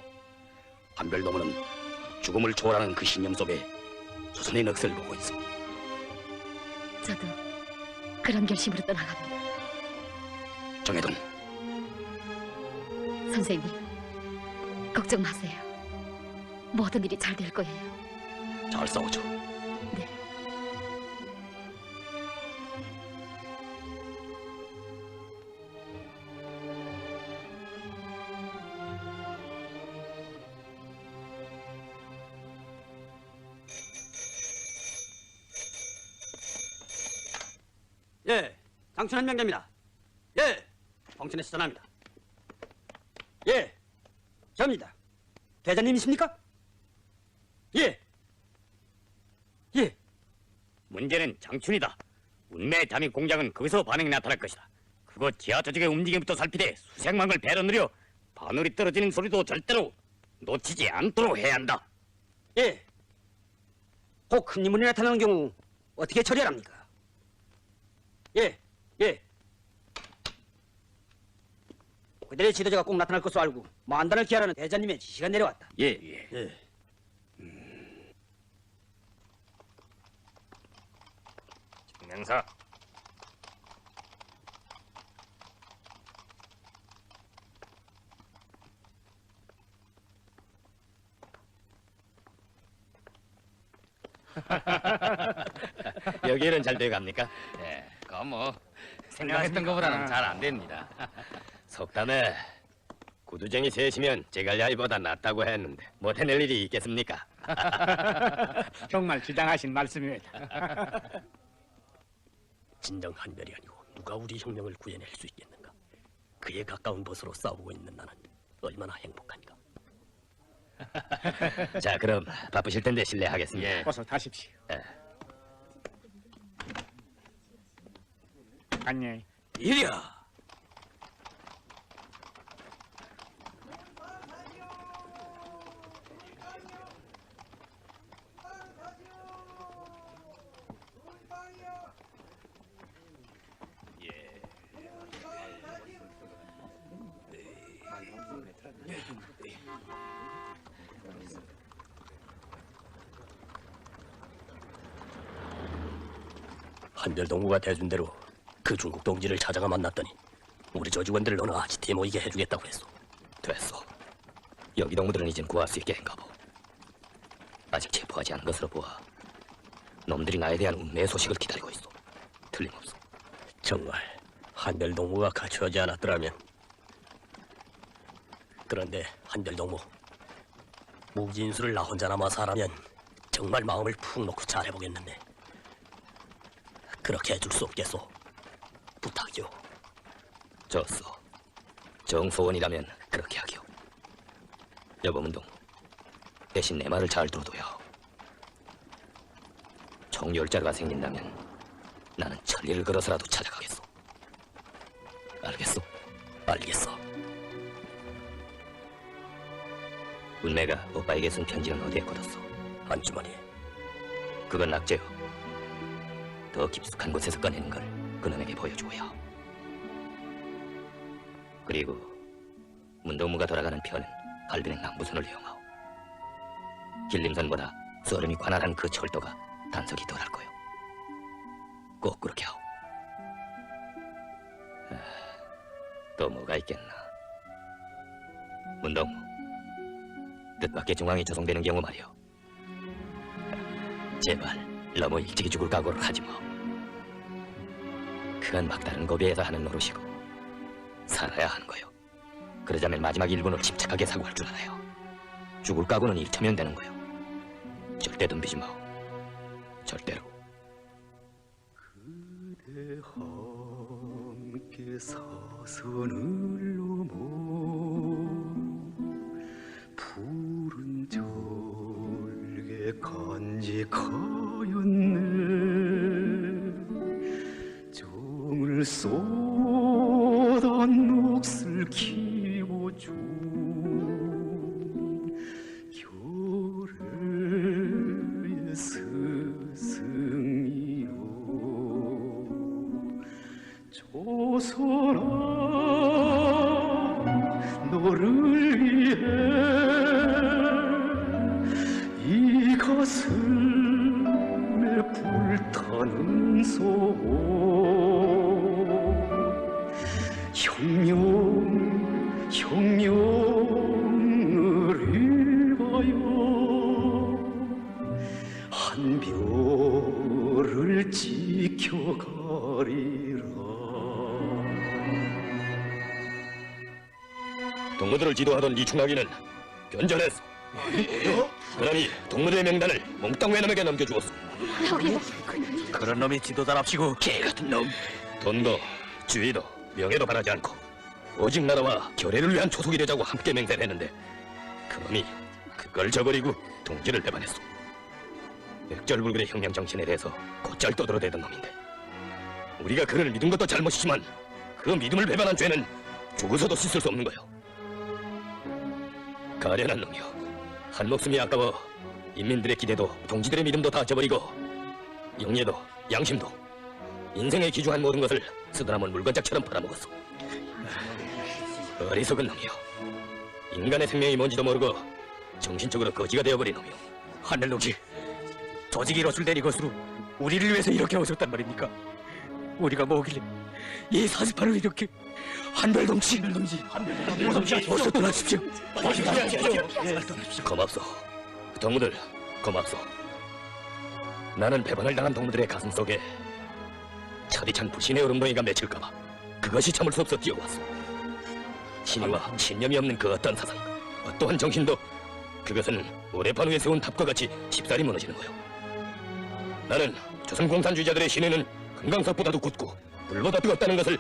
한별동무는 죽음을 초월하는 그 신념 속에 조선의 넋을 보고 있어. 저도 그런 결심으로 떠나갑니다. 정해동, 선생님, 걱정 마세요. 모든 일이 잘 될 거예요. 잘 싸우죠. 네. 예, 장춘 한명대입니다. 예, 봉천에서 전합니다. 예, 접니다. 대장님이십니까? 예. 예. 문제는 장춘이다. 운매의 잠입 공작은 거기서 반응이 나타날 것이다. 그거 지하 조직의 움직임부터 살피되 수색망을 배로 늘려 바늘이 떨어지는 소리도 절대로 놓치지 않도록 해야 한다. 예. 혹 큰 인물이 나타나는 경우 어떻게 처리합니까? 예, 예. 그들의 지도자가 꼭 나타날 것으로 알고 만단을 기하라는 대장님의 지시가 내려왔다. 예. 예. 명사. 여기 일은 잘 돼갑니까? 예, 그건 뭐 생각했던 것보다는 잘 안 됩니다. 속담에 구두쟁이 셋이면 제갈야이보다 낫다고 했는데 못 해낼 일이 있겠습니까? 정말 지당하신 말씀입니다. 진정 한별이 아니고 누가 우리 혁명을 구해낼 수 있겠는가? 그에 가까운 벗으로 싸우고 있는 나는 얼마나 행복한가? 자, 그럼 바쁘실 텐데 실례하겠습니다. 어서 타십시오. 예. 안녕히. 이리야. 한별동무가 대준대로 그 중국 동지를 찾아가 만났더니 우리 조직원들을 어느 아지트에 모이게 해주겠다고 했소. 됐어. 여기 동무들은 이젠 구할 수 있게 된가 보. 아직 체포하지 않은 것으로 보아 놈들이 나에 대한 운명의 소식을 기다리고 있어. 틀림없어. 정말 한별동무가 가출하지 않았더라면. 그런데 한별동무 무기인수를 나 혼자 남아서 하라면 정말 마음을 푹 놓고 잘해보겠는데 그렇게 해줄 수 없겠소. 부탁이요. 좋소. 정소원이라면 그렇게 하기요. 여보 문동, 대신 내 말을 잘 들어둬요. 총열자가 생긴다면 나는 천리를 걸어서라도 찾아가겠소. 알겠소? 알겠어. 운매가 오빠에게 쓴 편지는 어디에 꽂았소? 안주머니에. 그건 낙제요. 더 깊숙한 곳에서 꺼내는 걸 그놈에게 보여주고요. 그리고 문동무가 돌아가는 편은 할빈의 남부선을 이용하오. 길림선보다 쏘름이 관할한 그 철도가 단속이 덜할 거요. 꼭 그렇게 하오. 또 뭐가 있겠나. 문동무, 뜻밖의 중앙이 조성되는 경우 말이오. 제발 너무 일찍이 죽을 각오를 하지 마. 그건 막다른 고비에서 하는 노릇이고 살아야 하는 거요. 그러자면 마지막 1분을 침착하게 사고할 줄 알아요. 죽을 각오는 일체면 되는 거요. 절대 덤비지 마. 절대로. 그대 함께 사선을 넘어 푸른 절개 간직하였네. 정을 쏟아 녹슬 키워 준 결의의 스승이요. 조선아 너를 위해 이 가슴에 불타는 소원 혁명을 위하여 한 별을 지켜가리라. 동무들을 지도하던 이충락이는 변절했어. 그러니 동무들의 명단을 몽땅 외놈에게 넘겨주었어. 그런 놈이 지도자랍시고 개같은 놈. 돈도 주의도 명예도 바라지 않고 오직 나라와 결의를 위한 초속이 되자고 함께 맹세를 했는데 그 놈이 그걸 저버리고 동지를 배반했어. 백절불굴의 혁명 정신에 대해서 곧잘 떠들어대던 놈인데 우리가 그를 믿은 것도 잘못이지만 그 믿음을 배반한 죄는 죽어서도 씻을 수 없는 거요. 가련한 놈이요. 한 목숨이 아까워 인민들의 기대도 동지들의 믿음도 다 저버리고 영예도 양심도 인생에 기중한 모든 것을 쓰다남은 물건짝처럼 팔아먹었어. 어리석은 놈이요. 인간의 생명이 뭔지도 모르고 정신적으로 거지가 되어버린 놈이요. 하늘동지, 조직이 로출된 이것으로 우리를 위해서 이렇게 오셨단 말입니까? 우리가 뭐길래 이 48을 이렇게 한별동지 어서 떠나십시오. 고맙소. 동무들 고맙소. 나는 배반을 당한 동무들의 가슴 속에 차디찬 불신의 얼음덩이가 맺힐까봐 그것이 참을 수 없어 뛰어왔소. 신의와 신념이 없는 그 어떤 사상, 어떠한 정신도 그것은 오래판 위에 세운 탑과 같이 쉽사리 무너지는 거요. 나는 조선공산주의자들의 신의는 금강석보다도 굳고 불보다 뜨겁다는 것을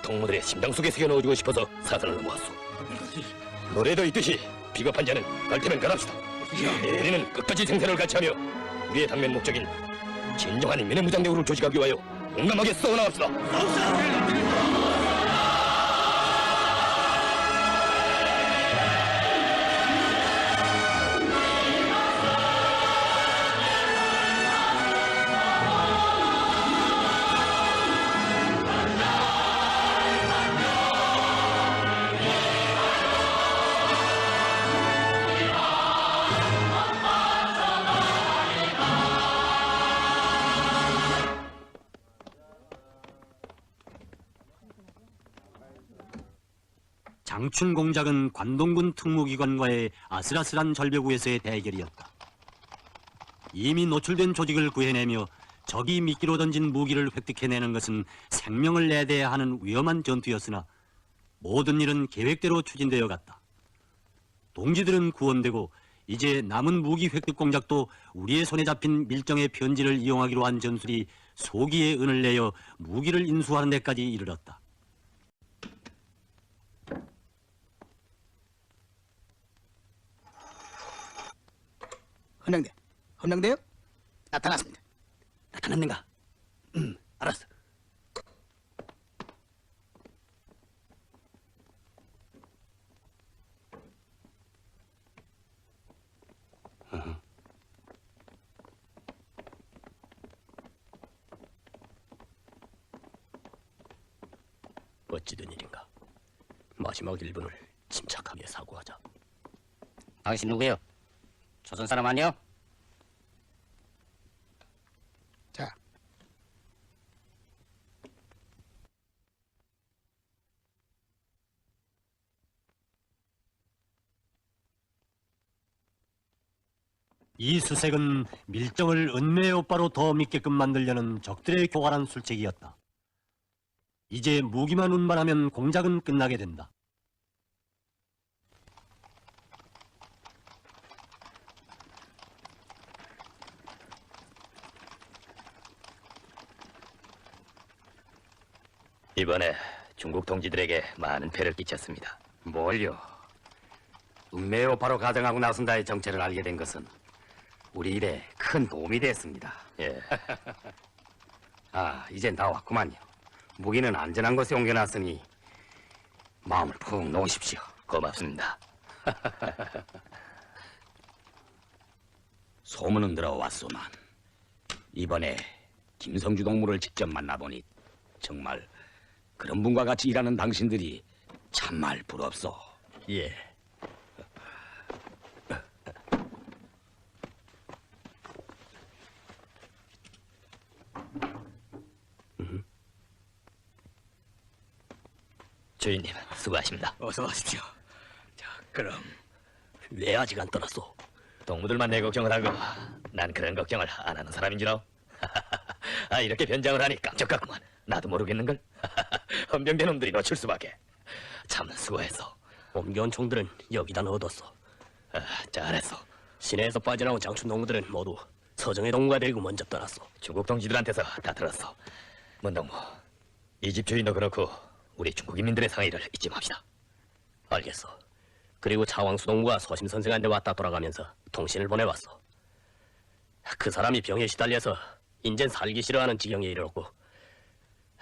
동무들의 심장 속에 새겨넣어주고 싶어서 사선을 넘어왔소. 노래도 있듯이 비겁한 자는 갈 테면 가랍시다. 우리는 끝까지 생사를 같이하며 우리의 당면 목적인 진정한 인민의 무장대우를 조직하기 위하여 용감하게 싸워나갑시다. 장춘 공작은 관동군 특무기관과의 아슬아슬한 절벽위에서의 대결이었다. 이미 노출된 조직을 구해내며 적이 미끼로 던진 무기를 획득해내는 것은 생명을 내대야 하는 위험한 전투였으나 모든 일은 계획대로 추진되어 갔다. 동지들은 구원되고 이제 남은 무기 획득 공작도 우리의 손에 잡힌 밀정의 편지를 이용하기로 한 전술이 소기의 은을 내어 무기를 인수하는 데까지 이르렀다. 헌병대요? 나타났습니다. 나타났는가? 알았어. 어찌된 일인가? 마지막 1분을 침착하게 사고하자. 당신 누구예요? 조선 사람 아니요? 자, 이 수색은 밀정을 은매의 오빠로 더 믿게끔 만들려는 적들의 교활한 술책이었다. 이제 무기만 운반하면 공작은 끝나게 된다. 이번에 중국 동지들에게 많은 폐를 끼쳤습니다. 뭘요? 운명의 오파로 가정하고 나선다의 정체를 알게 된 것은 우리 일에 큰 도움이 됐습니다. 예, 아, 이젠 다 왔구만요. 무기는 안전한 곳에 옮겨놨으니 마음을 푹 놓으십시오. 고맙습니다. 소문은 들어왔소만 이번에 김성주 동무를 직접 만나보니 정말 그런 분과 같이 일하는 당신들이 참말 부럽소. 예. 주인님, 수고하십니다. 어서 와십시오. 자, 그럼 왜 아직 안 떠났소? 동무들만 내 걱정을 하고 난 그런 걱정을 안 하는 사람인 줄 아오? 아, 이렇게 변장을 하니 깜짝 같구만. 나도 모르겠는걸? 헌병된 놈들이 놓칠 수밖에. 참 수고했어. 옮겨온 총들은 여기다 넣어뒀어. 아, 잘했어. 시내에서 빠져나온 장춘 동무들은 모두 서정의 동무가 데리고 먼저 떠났어. 중국 동지들한테서 다 들었어. 문동무, 이 집 주인도 그렇고 우리 중국 인민들의 상의를 잊지 맙시다. 알겠어. 그리고 차왕수 동무가 서심 선생한테 왔다 돌아가면서 통신을 보내왔어. 그 사람이 병에 시달려서 인젠 살기 싫어하는 지경에 이르렀고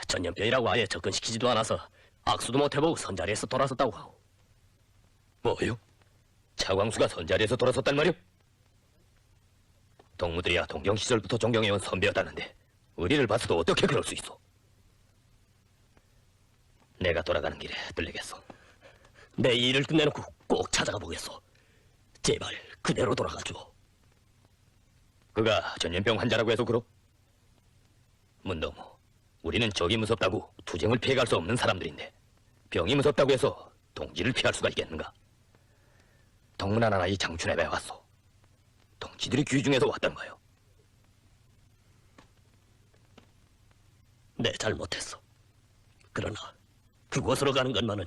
전염병이라고 아예 접근시키지도 않아서 악수도 못해보고 선자리에서 돌아섰다고 하고. 뭐요? 차광수가 선자리에서 돌아섰단 말이오? 동무들이야 동경 시절부터 존경해온 선배였다는데 우리를 봐서도 어떻게 그럴 수 있어? 내가 돌아가는 길에 들리겠어. 내 이 일을 끝내놓고 꼭 찾아가 보겠어. 제발 그대로 돌아가줘. 그가 전염병 환자라고 해서 그러? 문동무, 우리는 적이 무섭다고 투쟁을 피해갈 수 없는 사람들인데 병이 무섭다고 해서 동지를 피할 수가 있겠는가? 동문 하나 이 장춘에 왜 왔어? 동지들이 귀중해서 왔다는 거요. 내 잘못했어. 그러나 그곳으로 가는 것만은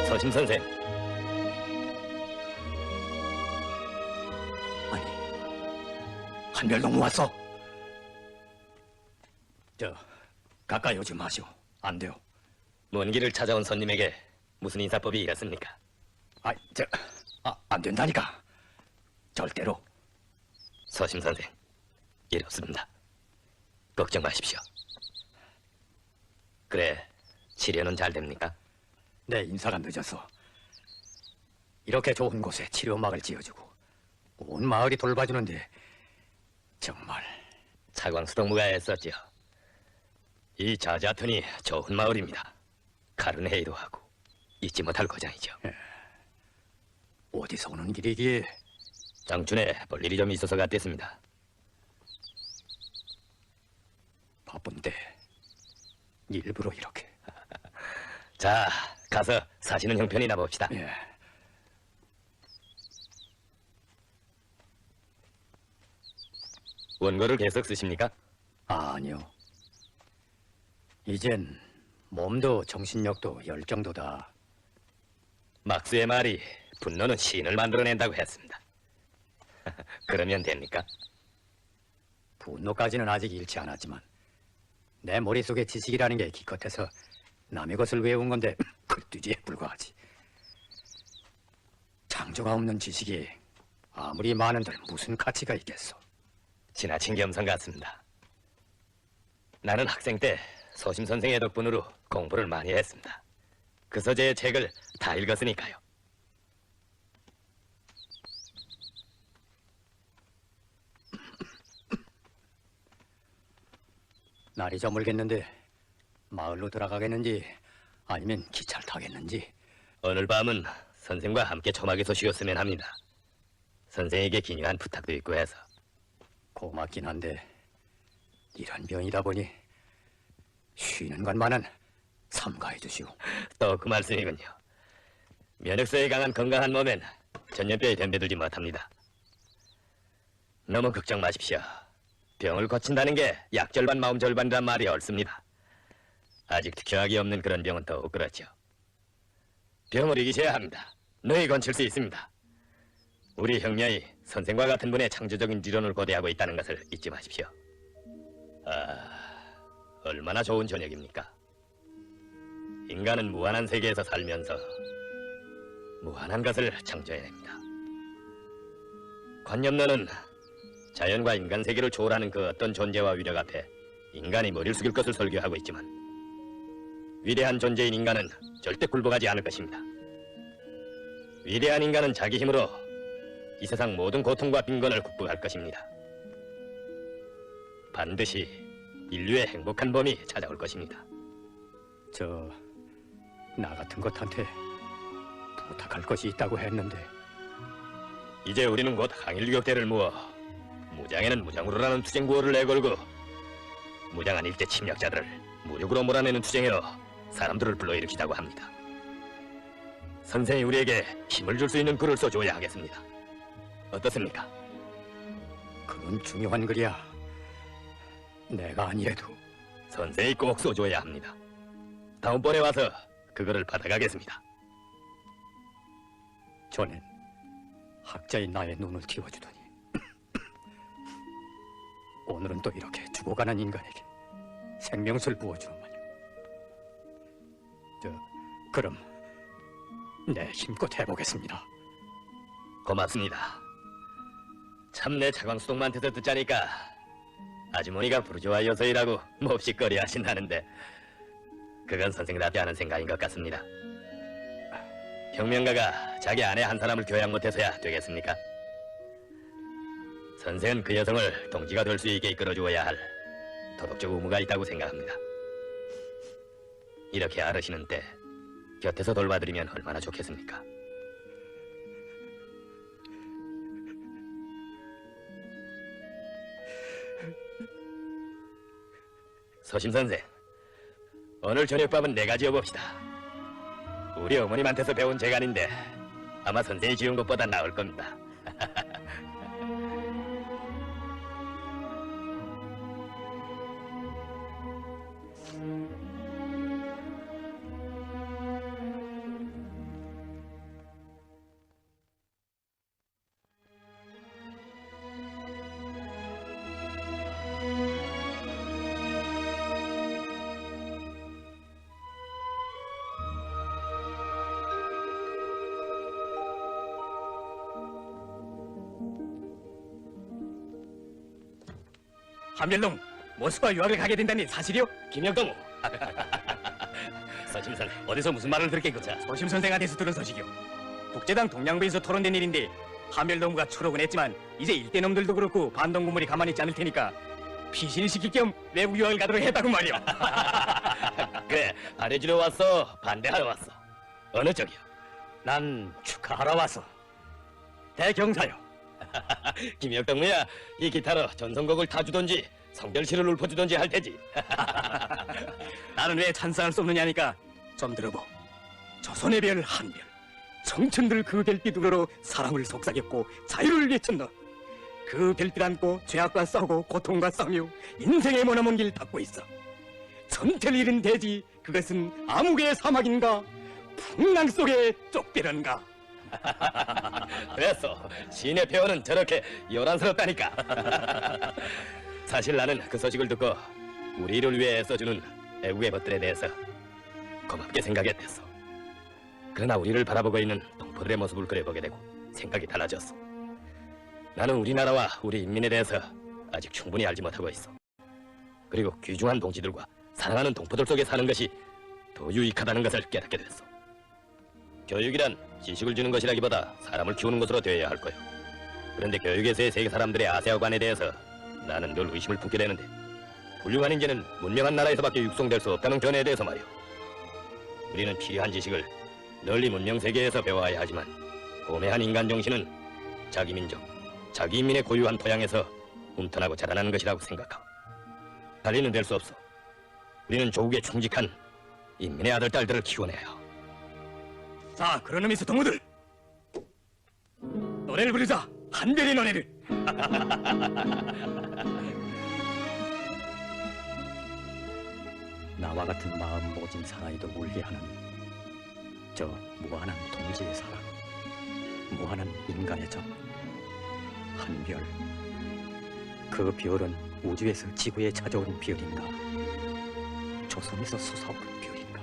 서심 선생. 아니 한별동무 왔어. 가까이 오지 마시오. 안 돼요. 먼 길을 찾아온 손님에게 무슨 인사법이 이렇습니까? 안 된다니까. 절대로. 서심 선생, 일 없습니다. 걱정 마십시오. 그래, 치료는 잘 됩니까? 내 인사가 늦었어. 이렇게 좋은 곳에 치료막을 지어주고 온 마을이 돌봐주는데 정말. 차광수 동무가 애썼지요. 이 자자턴이 좋은 마을입니다. 가르네이도 하고 잊지 못할 고장이죠. 어디서 오는 길이기에? 장춘에 볼 일이 좀 있어서 갔댔습니다. 바쁜데 일부러 이렇게. 자, 가서 사시는 형편이나 봅시다. 예. 원고를 계속 쓰십니까? 아니요. 이젠 몸도 정신력도 열정도 다. 막수의 말이 분노는 신을 만들어낸다고 했습니다. 그러면 됩니까? 분노까지는 아직 잃지 않았지만 내 머릿속에 지식이라는 게 기껏해서 남의 것을 외운 건데 글귀지에 불과하지. 창조가 없는 지식이 아무리 많은들 무슨 가치가 있겠어. 지나친 겸손 같습니다. 나는 학생 때 서심 선생의 덕분으로 공부를 많이 했습니다. 그 서재의 책을 다 읽었으니까요. 날이 저물겠는데 마을로 들어가겠는지 아니면 기차를 타겠는지. 오늘 밤은 선생과 함께 초막에서 쉬었으면 합니다. 선생에게 기묘한 부탁도 있고 해서. 고맙긴 한데 이런 병이다 보니 쉬는 것만은 삼가해 주시오. 또 그 말씀이군요. 면역성이 강한 건강한 몸엔 전염병이 덤벼들지 못합니다. 너무 걱정 마십시오. 병을 고친다는 게 약 절반 마음 절반이란 말이 옳습니다. 아직 특효약이 없는 그런 병은 더욱 그렇죠. 병을 이기셔야 합니다. 너희 건칠 수 있습니다. 우리 형님이 선생과 같은 분의 창조적인理論을 고대하고 있다는 것을 잊지 마십시오. 아, 얼마나 좋은 저녁입니까? 인간은 무한한 세계에서 살면서 무한한 것을 창조해냅니다. 관념론은 자연과 인간 세계를 초월하는 그 어떤 존재와 위력 앞에 인간이 머리를 숙일 것을 설교하고 있지만 위대한 존재인 인간은 절대 굴복하지 않을 것입니다. 위대한 인간은 자기 힘으로 이 세상 모든 고통과 빈곤을 극복할 것입니다. 반드시 인류의 행복한 봄이 찾아올 것입니다. 나 같은 것한테 부탁할 것이 있다고 했는데. 이제 우리는 곧 항일유격대를 모아 무장에는 무장으로라는 투쟁구호를 내걸고 무장한 일제 침략자들을 무력으로 몰아내는 투쟁으로 사람들을 불러일으키자고 합니다. 선생이 우리에게 힘을 줄 수 있는 글을 써줘야 하겠습니다. 어떻습니까? 그건 중요한 글이야. 내가 아니래도 선생이 꼭 써줘야 합니다. 다음번에 와서 그거를 받아가겠습니다. 전엔 학자인 나의 눈을 틔워주더니 오늘은 또 이렇게 죽어가는 인간에게 생명수를 부어주는마냥. 그럼 내 힘껏 해보겠습니다. 고맙습니다. 참 내 차광수동만테서 듣자니까 아주머니가 부르주아 여서이라고 몹시 꺼려하신다는데 그건 선생답지 않은 생각인 것 같습니다. 혁명가가 자기 아내 한 사람을 교양 못해서야 되겠습니까? 선생은 그 여성을 동지가 될 수 있게 이끌어주어야 할 도덕적 의무가 있다고 생각합니다. 이렇게 아르시는 때 곁에서 돌봐드리면 얼마나 좋겠습니까? 서심 선생, 오늘 저녁밥은 내가 지어봅시다. 우리 어머님한테서 배운 재간인데 아마 선생이 지은 것보다 나을 겁니다. 한별동, 모스크바 유학을 가게 된다니 사실이요? 김영동. 서심 선생, 어디서 무슨 말을 들겠고 자. 소심 선생한테서 들은 소식이요. 국제당 동양부에서 토론된 일인데 한별동무가 초록은 했지만 이제 일대 놈들도 그렇고 반동군물이 가만히 있지 않을 테니까 피신시킬 겸 외국 유학을 가도록 했다고 말이요. 그래, 잘해주러 왔어? 반대하러 왔어? 어느 쪽이요? 난 축하하러 왔어. 대경사요. 김영동무야, 이 기타로 전성곡을 타주던지 성별시를 읊어주던지 할 테지. 나는 왜 찬성할 수 없느냐니까 좀 들어보. 조선의 별 한별, 청춘들 그 별빛 우러러 사랑을 속삭였고 자유를 외쳤노. 그 별빛 안고 죄악과 싸우고 고통과 싸우며 인생의 머나먼 길 닦고 있어. 전태를 잃은 대지, 그것은 암흑의 사막인가 풍랑 속의 쪽배런가. 됐어, 시인의 표현은 저렇게 요란스럽다니까. 사실 나는 그 소식을 듣고 우리를 위해 애써주는 애국의 벗들에 대해서 고맙게 생각했댔어. 그러나 우리를 바라보고 있는 동포들의 모습을 그려보게 되고 생각이 달라졌어. 나는 우리나라와 우리 인민에 대해서 아직 충분히 알지 못하고 있어. 그리고 귀중한 동지들과 사랑하는 동포들 속에 사는 것이 더 유익하다는 것을 깨닫게 됐어. 교육이란 지식을 주는 것이라기보다 사람을 키우는 것으로 되어야 할 거요. 그런데 교육에서의 세계 사람들의 아세아관에 대해서 나는 늘 의심을 품게 되는데 훌륭한 인재는 문명한 나라에서밖에 육성될 수 없다는 견해에 대해서 말이오. 우리는 필요한 지식을 널리 문명 세계에서 배워야 하지만 고매한 인간 정신은 자기 민족, 자기 인민의 고유한 토양에서 훈턴하고 자라나는 것이라고 생각하오. 달리는 될 수 없어. 우리는 조국에 충직한 인민의 아들, 딸들을 키워내야 하오. 자, 그런 의미에서 동무들 노래를 부르자. 한별의 노래를. 나와 같은 마음 모진 사나이도 울게 하는 저 무한한 동지의 사랑, 무한한 인간의 정. 한별, 그 별은 우주에서 지구에 찾아온 별인가? 조선에서 솟아오른 별인가?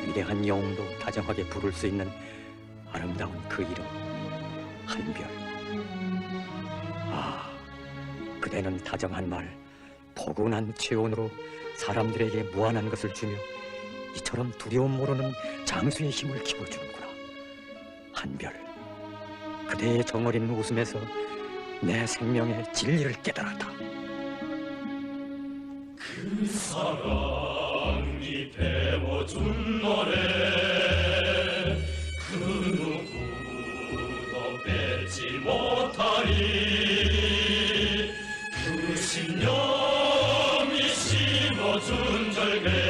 위대한 영웅도 다정하게 부를 수 있는 아름다운 그 이름, 한별. 아, 그대는 다정한 말, 포근한 체온으로 사람들에게 무한한 것을 주며 이처럼 두려움 모르는 장수의 힘을 키워주는구나. 한별, 그대의 정어린 웃음에서 내 생명의 진리를 깨달았다. 그 사랑이 배워준 노래 그 누구도 뺏지 못하리 그 신념이 심어준 절개